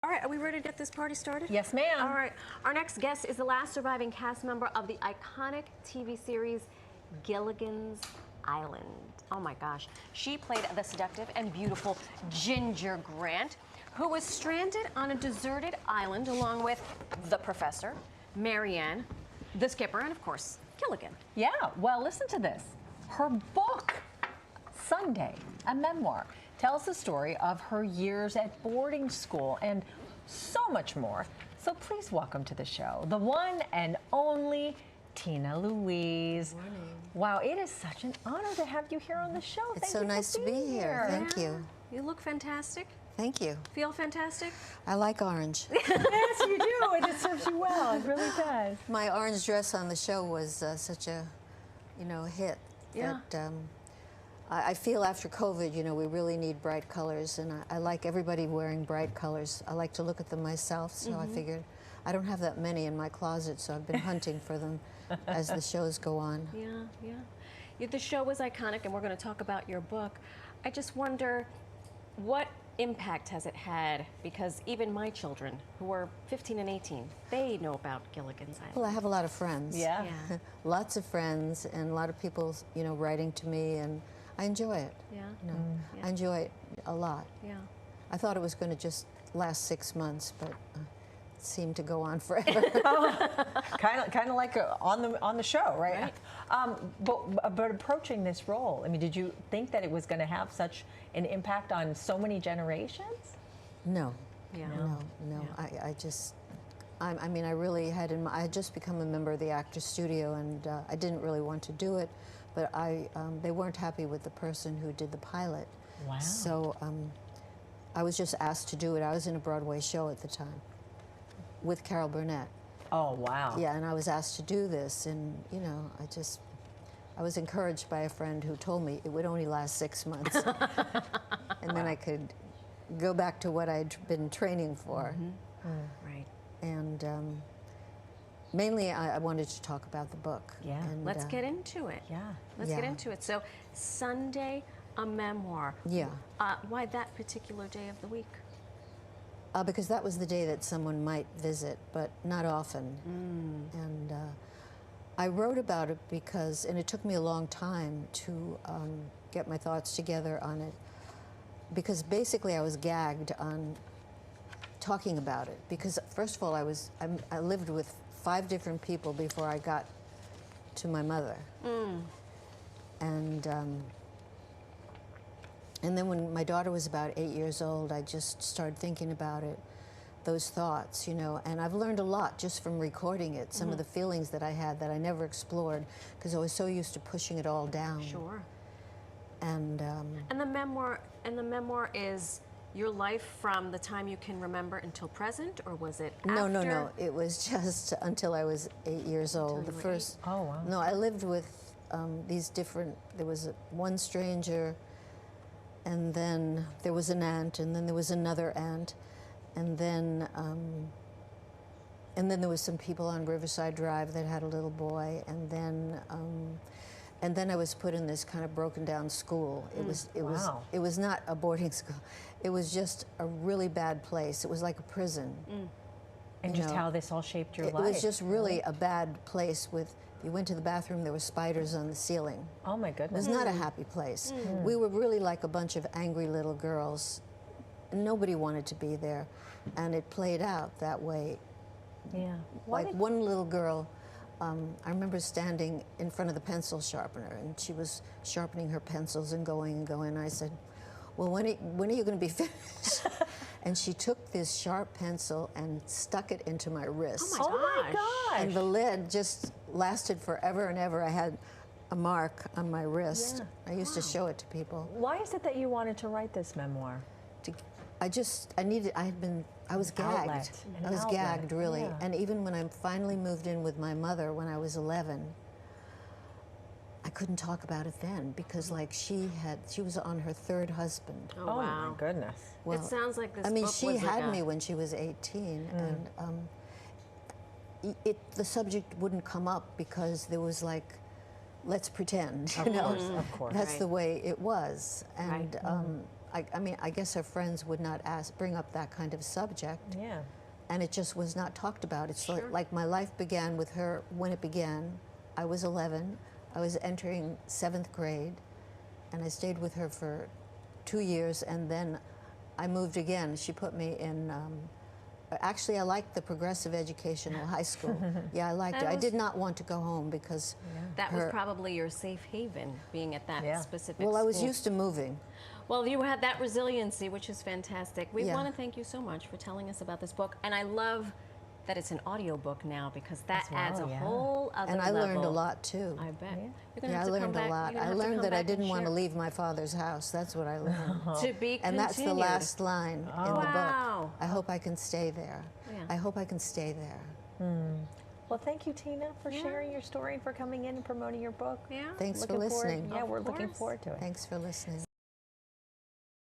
All right, are we ready to get this party started? Yes, ma'am. All right, our next guest is the last surviving cast member of the iconic TV series Gilligan's Island. Oh my gosh. She played the seductive and beautiful Ginger Grant, who was stranded on a deserted island along with the professor, Marianne, the skipper, and of course, Gilligan. Yeah, well, listen to this. Her book, Sunday, a memoir, tells the story of her years at boarding school and so much more. So please welcome to the show, the one and only Tina Louise. Good morning. Wow, it is such an honor to have you here on the show. It's so nice to be here. Thank you. You look fantastic. Thank you. Feel fantastic? I like orange. Yes, you do, and it serves you well. It really does. My orange dress on the show was such a, hit. Yeah. That, I feel after COVID, we really need bright colors, and I like everybody wearing bright colors. I like to look at them myself, so I figured I don't have that many in my closet, so I've been hunting for them as the shows go on. Yeah. The show was iconic, and we're going to talk about your book. I just wonder, what impact has it had? Because even my children, who are 15 and 18, they know about Gilligan's Island. Well, I have a lot of friends. Yeah. Lots of friends, and a lot of people, writing to me, and I enjoy it. Yeah. I enjoy it a lot. Yeah. I thought it was going to just last 6 months, but it seemed to go on forever. Kind of like on the show, right? But approaching this role, I mean, did you think that it was going to have such an impact on so many generations? No. Yeah. No. Yeah. I mean, I really had I had just become a member of the Actors Studio, and I didn't really want to do it, but they weren't happy with the person who did the pilot. Wow. So I was just asked to do it. I was in a Broadway show at the time with Carol Burnett. Oh, wow. Yeah, and I was asked to do this, and I was encouraged by a friend who told me it would only last 6 months, and then I could go back to what I'd been training for. Right. And mainly I wanted to talk about the book. Yeah. And, Let's get into it. Yeah. Let's get into it. So, Sunday, a memoir. Yeah. Why that particular day of the week? Because that was the day that someone might visit, but not often. And I wrote about it because, and it took me a long time to get my thoughts together on it, because basically I was gagged on talking about it. Because first of all, I lived with 5 different people before I got to my mother. And then when my daughter was about 8 years old, I just started thinking about it, those thoughts, and I've learned a lot just from recording it, some of the feelings that I had that I never explored because I was so used to pushing it all down. Sure. And the memoir is your life from the time you can remember until present, or was it after? No. It was just until I was 8 years old. Until you were 8. Oh, wow. No, I lived with these different. There was one stranger, and then there was an aunt, and then there was another aunt, and then there was some people on Riverside Drive that had a little boy, and then I was put in this kind of broken down school. It was not a boarding school. It was just a really bad place. It was like a prison. And just how this all shaped your life. It was just really a bad place with. You went to the bathroom, there were spiders on the ceiling. Oh my It goodness. was not a happy place. We were really like a bunch of angry little girls. Nobody wanted to be there, and it played out that way. Yeah. Like one little girl, I remember standing in front of the pencil sharpener, and she was sharpening her pencils and going. And I said, well, when are you going to be finished? And she took this sharp pencil and stuck it into my wrist. Oh my gosh. And the lead just lasted forever and ever. I had a mark on my wrist. Yeah. I used to show it to people. Why is it that you wanted to write this memoir? I was gagged. Outlet. I was gagged, really. Yeah. And even when I finally moved in with my mother when I was 11, I couldn't talk about it then because, like, she was on her 3rd husband. Oh, wow. My goodness. Well, it sounds like this I mean, book she was had like me when she was 18, and the subject wouldn't come up because there was like, let's pretend, you know. Of course. That's the way it was, and I mean, I guess her friends would not bring up that kind of subject. Yeah. And it just was not talked about. It's like my life began with her when it began. I was 11. I was entering 7th grade, and I stayed with her for 2 years, and then I moved again. She put me in, actually I liked the progressive educational high school. Yeah, I liked it. I did not want to go home because that was probably your safe haven, being at that specific Well, I was school. used to moving. Well, you had that resiliency, which is fantastic. We Yeah. want to thank you so much for telling us about this book, and I love that it's an audiobook now, because that adds a whole other And I level. learned a lot too. I bet. You're gonna Yeah, have I to learned come back. a lot. You're gonna I have to learned come that I back and didn't want to share. leave my father's house. That's what I learned. To be And that's the continued. last line in the Wow. book. I hope I can stay there. Yeah. I hope I can stay there. Well, thank you, Tina, for sharing your story and for coming in and promoting your book. Yeah. Thanks for Looking forward- listening. Yeah, Of we're looking course. forward to it. Thanks for listening.